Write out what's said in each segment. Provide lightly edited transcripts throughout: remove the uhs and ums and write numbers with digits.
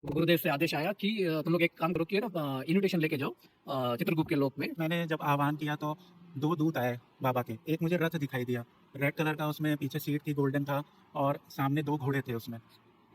गुरुदेव से आदेश आया कि तुम लोग एक काम करो कि है ना इन्विटेशन लेके जाओ चित्रगुप्त के लोक में। मैंने जब आह्वान किया तो 2 दूत आए बाबा के। एक मुझे रथ दिखाई दिया, रेड कलर का, उसमें पीछे सीट थी, गोल्डन था और सामने 2 घोड़े थे उसमें,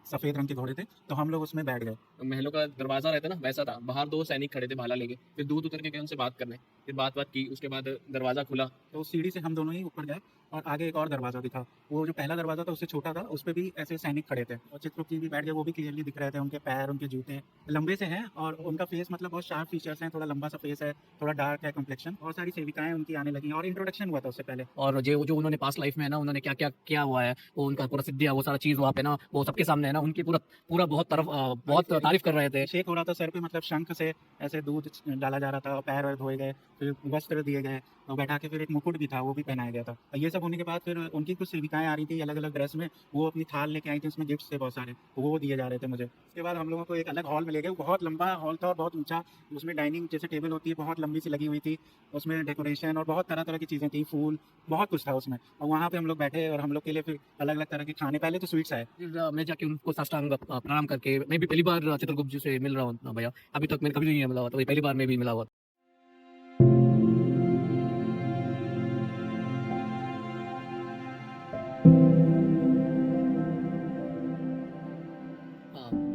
सफ़ेद रंग के घोड़े थे, तो हम लोग उसमें बैठ गए। महलों का दरवाजा रहता ना वैसा था। बाहर दो सैनिक खड़े थे भाला लेके। फिर दूध उतर के गए उनसे बात करने। फिर बात की, उसके बाद दरवाजा खुला। तो सीढ़ी से हम दोनों ही ऊपर गए और आगे एक और दरवाज़ा दिखा। वो जो पहला दरवाज़ा था उससे छोटा था, उसपे भी ऐसे सैनिक खड़े थे और चित्रगुप्त जी भी बैठ गए, वो भी क्लियरली दिख रहे थे। उनके पैर, उनके जूते लंबे से हैं और उनका फेस मतलब बहुत शार्प फीचर्स हैं, थोड़ा लंबा सा फेस है, थोड़ा डार्क है कम्प्लेक्शन। बहुत सारी सेविकाएँ उनकी आने लगी और इंट्रोडक्शन हुआ था उससे पहले। और जो जो उन्होंने पास्ट लाइफ में है ना उन्होंने क्या क्या किया हुआ है, वो उनका पूरा सिद्धियाँ वो सारा चीज़ वहाँ पे ना वो सबके सामने है ना उनकी पूरा पूरा बहुत तारीफ कर रहे थे। अभिषेक हो रहा था सर पे, मतलब शंख से ऐसे दूध डाला जा रहा था और पैर वैर धोए गए, फिर वस्त्र दिए गए और बैठा के फिर एक मुकुट भी था, वो भी पहनाया गया था। और ये सब होने के बाद फिर उनकी कुछ सेविकाएँ आ रही थी अलग-अलग ड्रेस में, वो अपनी थाल लेके आई थी, उसमें गिफ्ट्स थे बहुत सारे, वो दिए जा रहे थे मुझे। उसके बाद हम लोगों को एक अलग हॉल में ले गए, वो बहुत लंबा हॉल था और बहुत ऊँचा, उसमें डाइनिंग जैसे टेबल होती है, बहुत लंबी सी लगी हुई थी, उसमें डेकोरेशन और बहुत तरह-तरह की चीज़ें थी, फूल, बहुत कुछ था उसमें। और वहाँ पे हम लोग बैठे और हम लोग के लिए फिर अलग-अलग तरह के खाने, पहले तो स्वीट्स आए। फिर मैं जाके उनको साष्टांग प्रणाम करके मैं भी पहली बार चित्रगुप्त जी से मिल रहा हूँ भैया। अभी तक मैंने कभी नहीं मिला हुआ था, वही पहली बार मैं भी मिला हुआ था।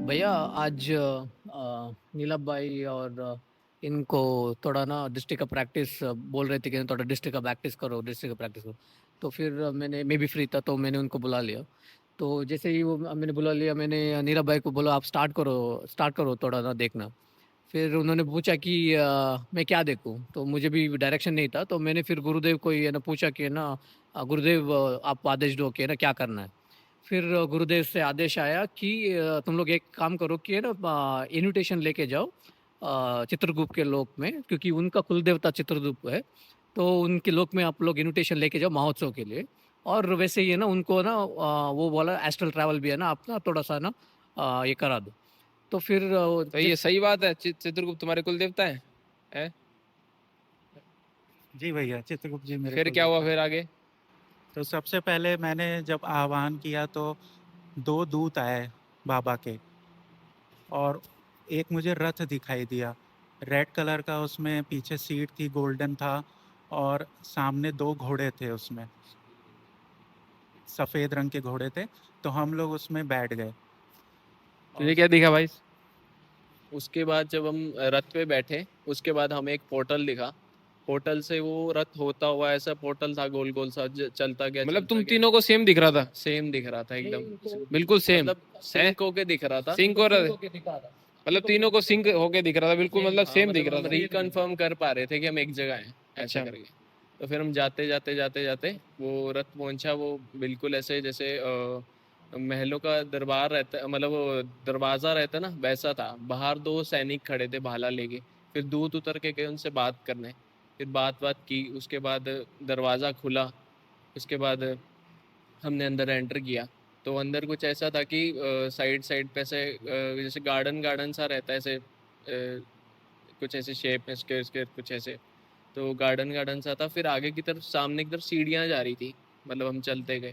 भैया आज नीलम भाई और इनको थोड़ा ना डिस्ट्रिक्ट का प्रैक्टिस बोल रहे थे कि थोड़ा डिस्ट्रिक्ट का प्रैक्टिस करो, डिस्ट्रिक्ट का प्रैक्टिस करो। तो फिर मैं भी फ्री था तो मैंने उनको बुला लिया। तो जैसे ही वो मैंने बुला लिया, मैंने नीरव भाई को बोला आप स्टार्ट करो थोड़ा ना देखना। फिर उन्होंने पूछा कि मैं क्या देखूं, तो मुझे भी डायरेक्शन नहीं था, तो मैंने फिर गुरुदेव को ये ना पूछा कि ना गुरुदेव आप आदेश दो कि है ना क्या करना है। फिर गुरुदेव से आदेश आया कि तुम लोग एक काम करो कि है ना इनविटेशन लेके जाओ चित्रगुप्त के लोक में, क्योंकि उनका कुल देवता चित्रगुप्त है। तो उनके लोक में आप लोग इनविटेशन लेके जाओ महोत्सव के लिए। और वैसे ही है ना उनको ना वो बोला एस्ट्रल ट्रैवल भी है ना आप ना थोड़ा सा ना ये करा दो। तो फिर तो ये सही बात है। चित्रगुप्त तुम्हारे कुल देवता है? जी भैया, चित्रगुप्त जी मेरे फिर क्या हुआ कुलदेवता। फिर आगे? तो सबसे पहले मैंने जब आह्वान किया तो 2 दूत आए बाबा के और एक मुझे रथ दिखाई दिया, रेड कलर का, उसमें पीछे सीट थी, गोल्डन था और सामने 2 घोड़े थे उसमें, सफ़ेद रंग के घोड़े थे, तो हम लोग उसमें बैठ गए। तुझे क्या दिखा भाई? उसके बाद जब हम रथ पे बैठे, उसके बाद हमें एक पोर्टल दिखा। पोर्टल से वो रथ होता हुआ ऐसा पोर्टल था, गोल गोल सा चलता गया। मतलब तुम तीनों को सेम दिख रहा था? सेम दिख रहा था एकदम, बिल्कुल सेम। मतलब सिंक होके दिख रहा था। सिंक हो रहा था, मतलब तीनों को सिंक होके दिख रहा था, बिल्कुल मतलब सेम दिख रहा था। रिकन्फर्म कर पा रहे थे कि हम एक जगह हैं ऐसा करके। तो फिर हम जाते जाते जाते जाते वो रथ पहुंचा। वो बिल्कुल ऐसे जैसे महलों का दरबार रहता है, मतलब वो दरवाजा रहता है ना वैसा था। बाहर दो सैनिक खड़े थे भाला लेके। फिर दूत उतर के गए उनसे बात करने। फिर बात की, उसके बाद दरवाज़ा खुला। उसके बाद हमने अंदर एंटर किया। तो अंदर कुछ ऐसा था कि साइड साइड पे से जैसे गार्डन गार्डन सा रहता है, ऐसे कुछ ऐसे शेप में स्क्वायर स्क्वायर कुछ ऐसे। तो गार्डन गार्डन सा था। फिर आगे की तरफ, सामने की तरफ सीढ़ियाँ जा रही थी, मतलब हम चलते गए।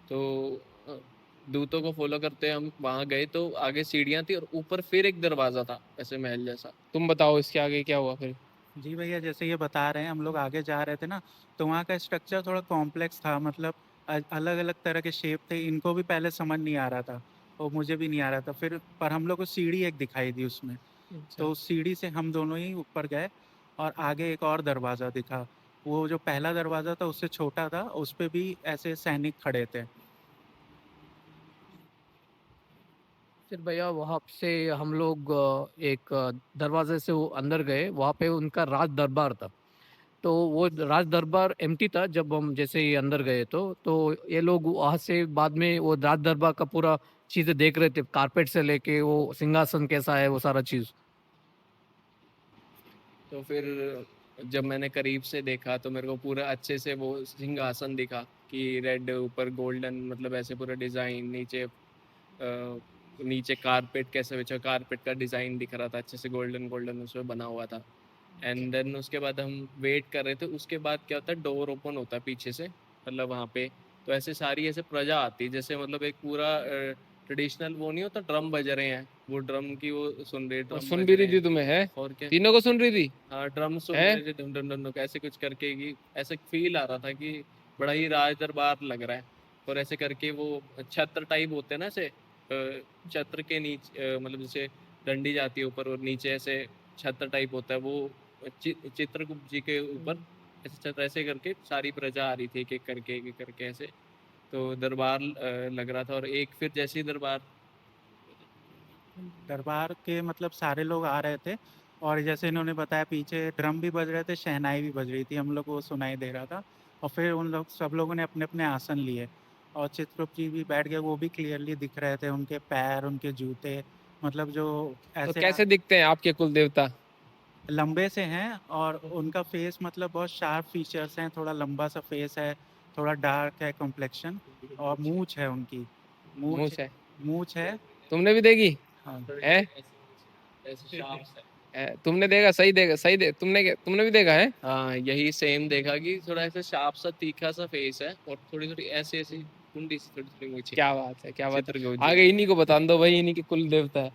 तो अ, दूतों को फॉलो करते हम वहाँ गए, तो आगे सीढ़ियाँ थी और ऊपर फिर एक दरवाज़ा था ऐसे महल जैसा। तुम बताओ इसके आगे क्या हुआ फिर? जी भैया, जैसे ये बता रहे हैं, हम लोग आगे जा रहे थे ना, तो वहाँ का स्ट्रक्चर थोड़ा कॉम्प्लेक्स था, मतलब अलग-अलग तरह के शेप थे, इनको भी पहले समझ नहीं आ रहा था और मुझे भी नहीं आ रहा था। फिर पर हम लोग को सीढ़ी एक दिखाई दी उसमें, अच्छा। तो उस सीढ़ी से हम दोनों ही ऊपर गए और आगे एक और दरवाज़ा दिखा। वो जो पहला दरवाज़ा था उससे छोटा था, उस पे भी ऐसे सैनिक खड़े थे। फिर भैया वहाँ से हम लोग एक दरवाजे से वो अंदर गए, वहाँ पे उनका राज दरबार था। तो वो राज दरबार एम्प्टी था जब हम जैसे ही अंदर गए, तो ये लोग वहाँ से बाद में वो राज दरबार का पूरा चीजें देख रहे थे, कारपेट से लेके वो सिंहासन कैसा है वो सारा चीज। तो फिर जब मैंने करीब से देखा तो मेरे को पूरा अच्छे से वो सिंहासन दिखा कि रेड ऊपर गोल्डन, मतलब ऐसे पूरा डिज़ाइन नीचे नीचे कारपेट कैसे बिछा, कारपेट का डिज़ाइन दिख रहा था अच्छे से, गोल्डन गोल्डन उसमें बना हुआ था। एंड देन उसके बाद हम वेट कर रहे थे। उसके बाद क्या होता है, डोर ओपन होता है पीछे से, मतलब वहाँ पे। तो ऐसे सारी ऐसे प्रजा आती है, जैसे मतलब एक पूरा ट्रेडिशनल वो नहीं होता, ड्रम बज रहे हैं, वो ड्रम की वो सुन रही, और ड्रम सुन बज भी रहे रही थी हैं। तुम्हें है? और क्या, तीनों को सुन रही थी? हाँ ड्रम सुन है? रहे थे, डम डम डम डम ऐसे कुछ करके, कि ऐसे फील आ रहा था कि बड़ा ही राज दरबार लग रहा है। और ऐसे करके वो छत्र टाइप होते हैं ना, ऐसे छत्र के नीचे मतलब जैसे डंडी जाती है ऊपर और नीचे ऐसे छत्र टाइप होता है, वो चित्रगुप्त जी के ऊपर ऐसे छत्र, ऐसे करके सारी प्रजा आ रही थी एक एक करके ऐसे। तो दरबार लग रहा था। और एक फिर जैसे ही दरबार, दरबार के मतलब सारे लोग आ रहे थे, और जैसे इन्होंने बताया पीछे ड्रम भी बज रहे थे, शहनाई भी बज रही थी, हम लोग को सुनाई दे रहा था। और फिर उन लोग सब लोगों ने अपने अपने आसन लिए, और चित्रगुप्त जी भी बैठ गए, वो भी क्लियरली दिख रहे थे, उनके पैर, उनके जूते, मतलब जो तो ऐसे कैसे दिखते हैं आपके कुल देवता? लंबे से हैं, और उनका फेस मतलब बहुत शार्प फीचर्स हैं, थोड़ा लंबा सा फेस है, थोड़ा डार्क है कॉम्प्लेक्शन, और मूंछ है उनकी, मुंह मूंछ से? मूंछ है। तुमने भी देखी हाँ, है? ऐसे शार्प है। तुमने देखा? सही देखा, सही दे तुमने भी देखा है? हाँ यही सेम देखा कि थोड़ा ऐसा शार्प सा तीखा सा फेस है, और थोड़ी थोड़ी ऐसी ऐसी कुंडी सी थोड़ी थोड़ी मूछें। क्या बात है, क्या बात है। चित्रगुप्त जी आगे की। इन्हीं को बता दो भाई, इन्हीं के कुल देवता है।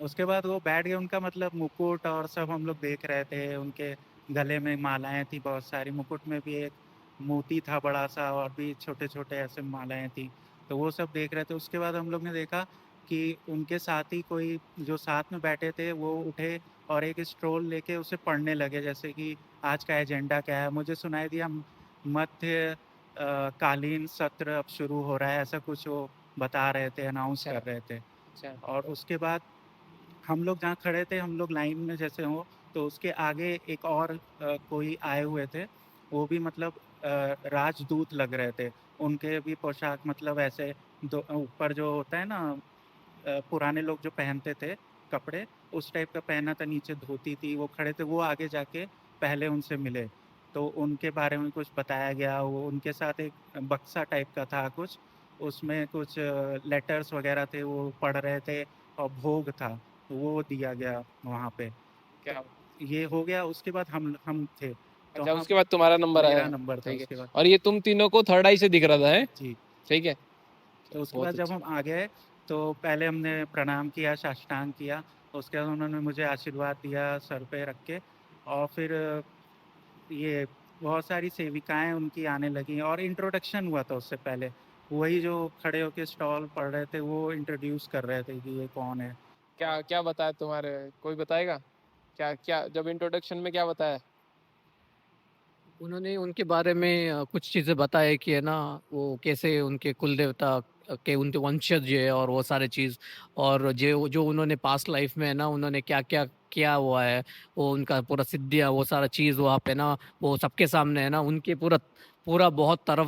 उसके बाद वो बैठ गए, उनका मतलब मुकुट और सब हम लोग देख रहे थे, उनके गले में मालाएं थी बहुत सारी, मुकुट में भी एक मोती था बड़ा सा, और भी छोटे छोटे ऐसे मालाएं थी, तो वो सब देख रहे थे। उसके बाद हम लोग ने देखा कि उनके साथ ही कोई जो साथ में बैठे थे वो उठे और एक स्ट्रोल लेके उसे पढ़ने लगे, जैसे कि आज का एजेंडा क्या है। मुझे सुनाई दिया मध्य कालीन सत्र अब शुरू हो रहा है, ऐसा कुछ वो बता रहे थे, अनाउंस अच्छा कर रहे थे। अच्छा। और उसके बाद हम लोग जहाँ खड़े थे, हम लोग लाइन में जैसे हो, तो उसके आगे एक और कोई आए हुए थे, वो भी मतलब राजदूत लग रहे थे। उनके भी पोशाक मतलब ऐसे दो ऊपर जो होता है ना, पुराने लोग जो पहनते थे कपड़े, उस टाइप का पहना था, नीचे धोती थी, वो खड़े थे। वो आगे जाके पहले उनसे मिले, तो उनके बारे में कुछ बताया गया। वो उनके साथ एक बक्सा टाइप का था कुछ, उसमें कुछ लेटर्स वगैरह थे, वो पढ़ रहे थे, और भोग था, तो वो दिया गया वहाँ पे। तो क्या? ये हो गया। उसके बाद हम थे, तो अच्छा, हम उसके बाद तुम्हारा नंबर मेरा आया? नंबर था ठीक है। उसके बाद। और ये तुम तीनों को थर्ड आई से दिख रहा था है? जी। ठीक है। तो उसके बहुत बाद जब अच्छी हम बात। आ गए, तो पहले हमने प्रणाम किया, साष्टांग किया। उसके बाद उन्होंने मुझे आशीर्वाद दिया सर पे रख के, और फिर ये बहुत सारी सेविकाएं उनकी आने लगी, और इंट्रोडक्शन हुआ था उससे पहले। वही जो खड़े होके स्टॉल पढ़ रहे थे, वो इंट्रोड्यूस कर रहे थे कि ये कौन है। क्या क्या बताया तुम्हारे? कोई बताएगा? क्या क्या जब इंट्रोडक्शन में क्या बताया? उन्होंने उनके बारे में कुछ चीजें बताए कि है ना, वो कैसे उनके कुल देवता के उनके वंशज है और वो सारे चीज, और जो जो उन्होंने पास्ट लाइफ में है ना, उन्होंने क्या क्या किया हुआ है, वो उनका पूरा सिद्धियां, वो सारा चीज वहाँ पे ना, वो सबके सामने है ना, उनके पूरा पूरा तारीफ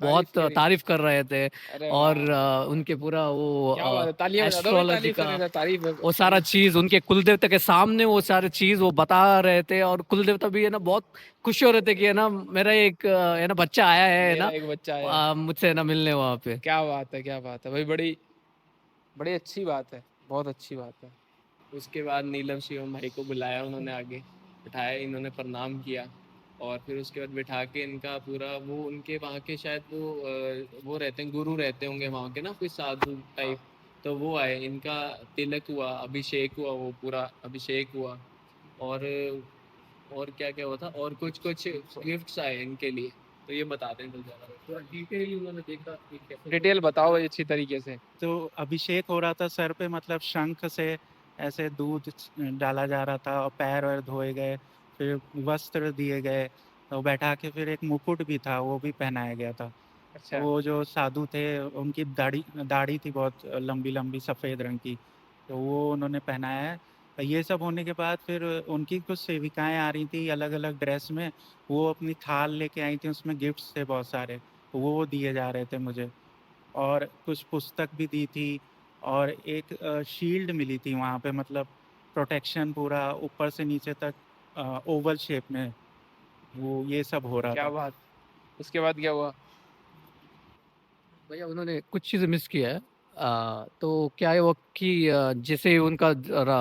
बहुत करी? तारीफ कर रहे थे। अरे और वाह! उनके पूरा क्या बात है, तालियां बजा दो भाई, एस्ट्रोलॉजी तारीफ का कर रहे थे, तारीफ वो सारा चीज उनके कुलदेवता के सामने, वो सारे चीज वो बता रहे थे। और कुलदेवता भी है ना बहुत खुश हो रहे थे कि है ना, मेरा एक है ना बच्चा आया है मेरा ना, एक बच्चा है। मुझसे है ना मिलने वहां पे। क्या बात है, क्या बात है भाई, बड़ी बड़ी अच्छी बात है, बहुत अच्छी बात है। उसके बाद नीलम शिवम भाई को बुलाया उन्होंने, आगे बिठाया, इन्होंने प्रणाम किया। और फिर उसके बाद बिठा के इनका पूरा वो, उनके वहाँ के शायद वो रहते हैं, गुरु रहते होंगे वहाँ के ना, कोई साधु टाइप। तो वो आए, इनका तिलक हुआ, अभिषेक हुआ, वो पूरा अभिषेक हुआ। और और क्या क्या हुआ था, और कुछ कुछ गिफ्ट्स आए इनके लिए। तो ये बताते हैं तो ज़्यादा थोड़ा डिटेल उन्होंने देखा कि कैसे डिटेल बताओ भाई अच्छी तरीके से। तो अभिषेक हो रहा था सर पे, मतलब शंख से ऐसे दूध डाला जा रहा था, और पैर वैर धोए गए, फिर वस्त्र दिए गए, तो बैठा के फिर एक मुकुट भी था, वो भी पहनाया गया था। तो अच्छा। वो जो साधु थे, उनकी दाढ़ी दाढ़ी थी बहुत लंबी लंबी सफ़ेद रंग की, तो वो उन्होंने पहनाया है। ये सब होने के बाद फिर उनकी कुछ सेविकाएं आ रही थी अलग अलग ड्रेस में, वो अपनी थाल लेके आई थी, उसमें गिफ्ट्स थे बहुत सारे, वो दिए जा रहे थे मुझे। और कुछ पुस्तक भी दी थी, और एक शील्ड मिली थी वहाँ पे, मतलब प्रोटेक्शन पूरा ऊपर से नीचे तक ओवल शेप में, वो ये सब हो रहा क्या था। बात। उसके बाद क्या हुआ? भैया उन्होंने कुछ चीजें मिस किया है। तो क्या है वो कि जैसे उनका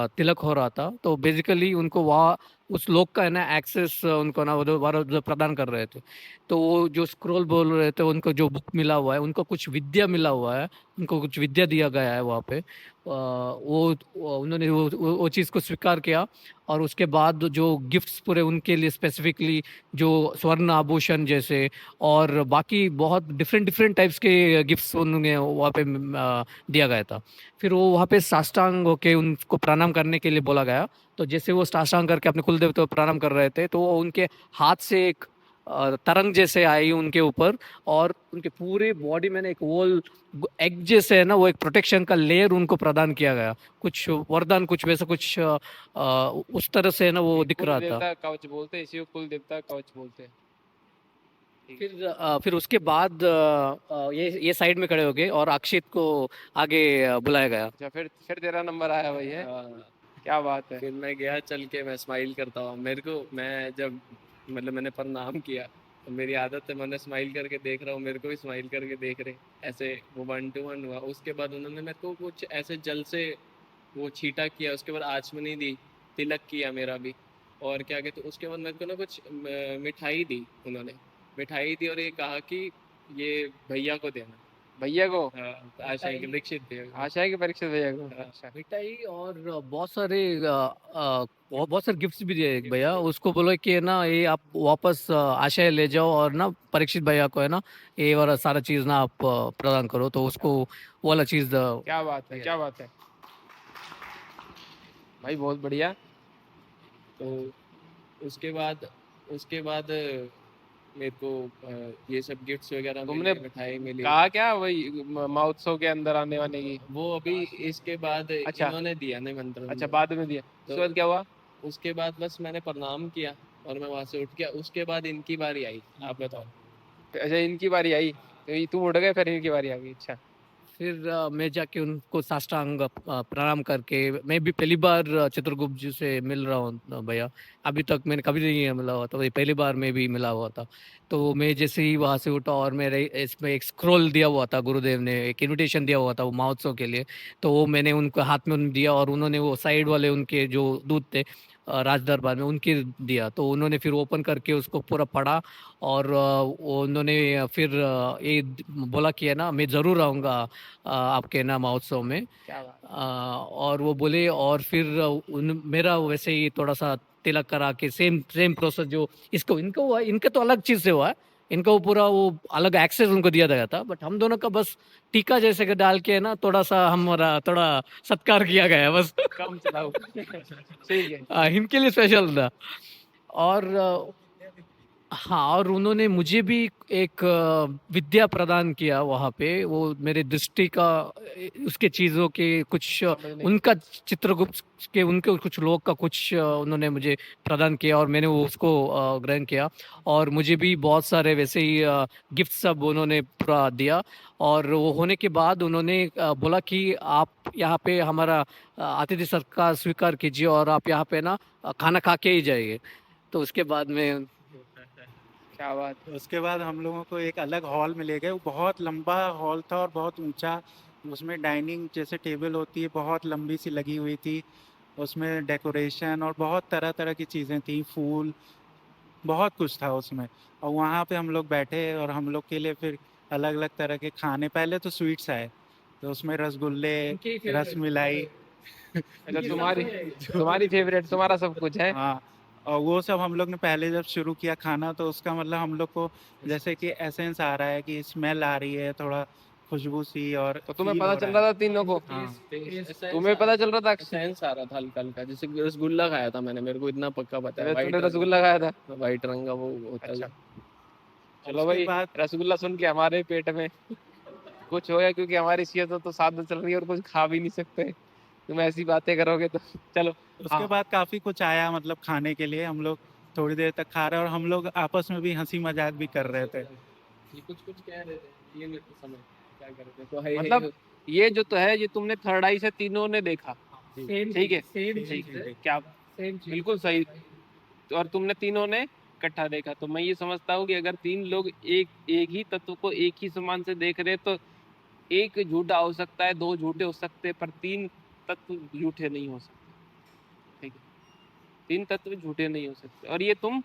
तिलक हो रहा था, तो बेसिकली उनको वहाँ उस लोक का है ना एक्सेस उनको ना वो प्रदान कर रहे थे। तो वो जो स्क्रॉल बोल रहे थे, उनको जो बुक मिला हुआ है, उनको कुछ विद्या मिला हुआ है, उनको कुछ विद्या दिया गया है वहाँ पे। उन्होंने वो चीज़ को स्वीकार किया। और उसके बाद जो गिफ्ट्स पूरे उनके लिए स्पेसिफिकली जो स्वर्ण आभूषण जैसे और बाकी बहुत डिफरेंट डिफरेंट टाइप्स के गिफ्ट्स उन्हें वहाँ पे दिया गया था। फिर वो वहाँ पे साष्टांग होके उनको प्रणाम करने के लिए बोला गया। तो जैसे वो साष्टांग करके अपने कुल देवता को प्रणाम कर रहे थे, तो वो उनके हाथ से एक तरंग जैसे आई उनके ऊपर। और उनके पूरे बॉडी में ना एक वोल एग जैसे है ना, वो एक प्रोटेक्शन का लेयर उनको प्रदान किया गया, कुछ वरदान कुछ वैसा कुछ उस तरह से है ना वो दिख कुल रहा था। देवता कवच बोलते हैं, इसी को कुल देवता कवच बोलते हैं। फिर उसके बाद ये साइड में खड़े हो गए और अक्षित को आगे बुलाया गया। अच्छा, फिर तेरा नंबर आया भाई है, हाँ, क्या बात है। फिर मैं गया चल के, मैं स्माइल करता हूँ। मेरे को, मैं जब मतलब मैंने प्रणाम किया तो मेरी आदत है, मैंने स्माइल करके देख रहा हूँ, मेरे को भी स्माइल करके देख रहे, ऐसे वो 1 to 1 हुआ। उसके बाद उन्होंने मेरे को कुछ ऐसे जल से वो छींटा किया, उसके बाद आचमनी दी, तिलक किया मेरा भी। और क्या कहते, उसके बाद मेरे को ना कुछ मिठाई दी उन्होंने, मिठाई दी और ये कहा कि ये भैया को देना। भैया को, हाँ, आशा की दीक्षित थे। आशा है कि परीक्षित भैया को। हाँ। अच्छा, मिठाई और बहुत सारे गिफ्ट्स भी दिए भैया। उसको बोलो कि है ना ये आप वापस आशय ले जाओ और ना परीक्षित भैया को है ना ये वाला सारा चीज ना आप प्रदान करो। तो उसको वो वाला चीज क्या बात है, क्या बात है भाई, बहुत बढ़िया। तो उसके बाद मेरे को ये सब गिफ्ट्स वगैरह तुमने मिले, मिठाई मिली। कहा क्या वही महोत्सव के अंदर आने वाने की? वो अभी इसके बाद अच्छा। इन्होंने दिया निमंत्रण। अच्छा, बाद में दिया, उसके बाद क्या हुआ? उसके बाद बस मैंने प्रणाम किया और मैं वहां से उठ गया। उसके बाद इनकी बारी आई। आप बताओ। अच्छा, इनकी बारी आई, तो तुम उठ गए, फिर इनकी बारी आ गई। अच्छा, फिर मैं जाके उनको साष्टांग प्रणाम करके, मैं भी पहली बार चित्रगुप्त जी से मिल रहा हूँ भैया। अभी तक मैंने कभी नहीं मिला हुआ था, वही पहली बार मैं भी मिला हुआ था। तो मैं जैसे ही वहां से उठा और मेरे इसमें एक स्क्रॉल दिया हुआ था, गुरुदेव ने एक इनविटेशन दिया हुआ था वो महोत्सव के लिए। तो वो मैंने उनको हाथ में दिया और उन्होंने वो साइड वाले उनके जो दूत थे राज दरबार में उनके दिया। तो उन्होंने फिर ओपन करके उसको पूरा पढ़ा। और वो उन्होंने फिर ये बोला कि है ना मैं ज़रूर आऊँगा आपके ना महोत्सव में। क्या बात। और वो बोले और फिर मेरा वैसे ही थोड़ा सा तिलक करा के सेम सेम प्रोसेस जो इसको इनको हुआ, इनका तो अलग चीज़ से हुआ है। इनका वो पूरा वो अलग एक्सेस उनको दिया गया था, बट हम दोनों का बस टीका जैसे के डाल के ना थोड़ा सा हमारा थोड़ा सत्कार किया गया है बस। कम चलाओ ठीक है। इनके लिए स्पेशल था। और हाँ, और उन्होंने मुझे भी एक विद्या प्रदान किया वहाँ पे। वो मेरे दृष्टि का उसके चीज़ों के कुछ समझने की। उनका चित्रगुप्त के उनके कुछ लोग का कुछ उन्होंने मुझे प्रदान किया और मैंने वो उसको ग्रहण किया। और मुझे भी बहुत सारे वैसे ही गिफ्ट सब उन्होंने पूरा दिया। और वो होने के बाद उन्होंने बोला कि आप यहाँ पे हमारा अतिथि सत्कार स्वीकार कीजिए और आप यहाँ पे ना खाना खा के ही जाइए। तो उसके बाद में क्या बात। उसके बाद हम लोगों को एक अलग हॉल में ले गए। वो बहुत लंबा हॉल था और बहुत ऊंचा। उसमें डाइनिंग जैसे टेबल होती है, बहुत लंबी सी लगी हुई थी। उसमें डेकोरेशन और बहुत तरह तरह की चीज़ें थी, फूल, बहुत कुछ था उसमें। और वहाँ पे हम लोग बैठे और हम लोग के लिए फिर अलग अलग तरह के खाने, पहले तो स्वीट्स आए, तो उसमें रसगुल्ले, रसमलाई, अच्छा, तुम्हारी तुम्हारी फेवरेट, तुम्हारा सब कुछ है। हाँ। और वो सब हम लोग ने पहले जब शुरू किया खाना, तो उसका मतलब हम लोग को जैसे कि एसेंस आ रहा है, कि स्मेल आ रही है, थोड़ा खुशबू सी, और तो तुम्हें फील पता हो चल रहा रहा है। था तीनों को? हाँ। तुम्हें पता चल रहा था? सेंस आ रहा था हल्का हल्का, जैसे रसगुल्ला खाया था मैंने, मेरे को इतना पक्का पता है। अच्छा, तुमने वाइट रसगुल्ला खाया था? वाइट रंग का वो होता अच्छा, है। चलो उसके भाई, बाद रसगुल्ला सुन के हमारे पेट में कुछ हो गया, क्योंकि हमारी सेहत तो साथ चल रही है और कुछ खा भी नहीं सकते। तुम ऐसी बातें करोगे तो चलो। उसके हाँ, बाद काफी कुछ आया, मतलब खाने के लिए। हम लोग थोड़ी देर तक खा रहे और हम लोग आपस में भी हंसी मजाक भी कर रहे थे। ये कुछ कुछ कह रहे थे, ये मेरे को समझ क्या कर रहे थे। तो है मतलब ये जो तो है, ये तुमने थर्ड आई से तीनों ने देखा। ठीक है, सेम ठीक है, ठीक। क्या सेम चीज। बिल्कुल सही। तो और तुमने तीनों ने इकट्ठा देखा, तो मैं ये समझता हूँ कि अगर तीन लोग एक एक ही तत्व को एक ही समान से देख रहे हैं, तो एक झूठा हो सकता है, दो झूठे हो सकते हैं, पर तीन तत्व झूठे नहीं हो सकते। ठीक है, तीन तत्व झूठे नहीं हो सकते। और ये तुम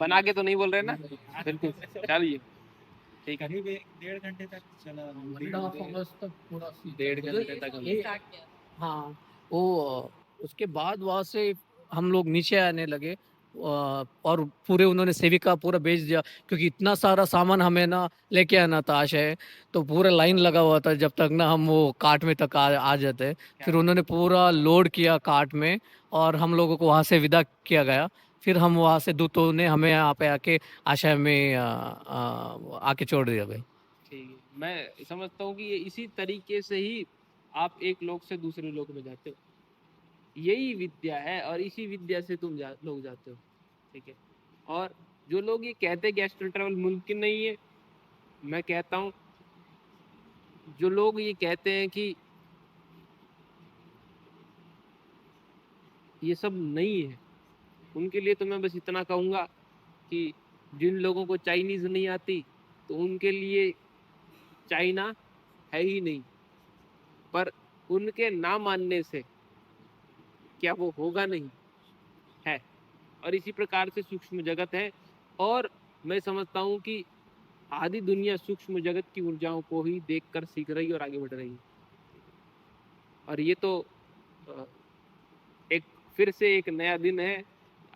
बना के तो नहीं बोल रहे ना? बिल्कुल, चलिए ठीक है। करीब 1.5 घंटे तक चला। 1.5 hours तक पूरा सीन 1.5 चला। घंटे तक हम ये हाँ, वो उसके बाद वहाँ से हम लोग नीचे आने लगे, और पूरे उन्होंने सेविका पूरा भेज दिया, क्योंकि इतना सारा सामान हमें ना लेके आना था आशय, तो पूरा लाइन लगा हुआ था जब तक ना हम वो कार्ट में तक आ जाते। फिर उन्होंने पूरा लोड किया कार्ट में, और हम लोगों को वहाँ से विदा किया गया। फिर हम वहाँ से दूतों ने हमें यहाँ पे आके आशय में आके छोड़ दिया भाई। ठीक है, मैं समझता हूँ कि ये इसी तरीके से ही आप एक लोक से दूसरे लोक में जाते हो। यही विद्या है और इसी विद्या से तुम लोग जाते हो। ठीक है। और जो लोग ये कहते हैं कि एस्ट्रल ट्रैवल मुमकिन नहीं है, मैं कहता हूँ जो लोग ये कहते हैं कि ये सब नहीं है, उनके लिए तो मैं बस इतना कहूँगा कि जिन लोगों को चाइनीज नहीं आती तो उनके लिए चाइना है ही नहीं, पर उनके ना मानने से क्या वो होगा नहीं है। और इसी प्रकार से सूक्ष्म जगत है, और मैं समझता हूँ कि आधी दुनिया सूक्ष्म जगत की ऊर्जाओं को ही देखकर सीख रही और आगे बढ़ रही है। और ये तो एक फिर से एक नया दिन है।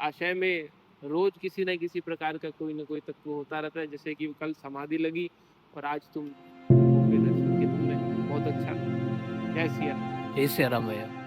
आशय में रोज किसी न किसी प्रकार का कोई ना कोई तत्व होता रहता है, जैसे कि कल समाधि लगी और आज तुम दर्शन के तुमने बहुत अच्छा। जय सिया राम। जय सिया राम भैया।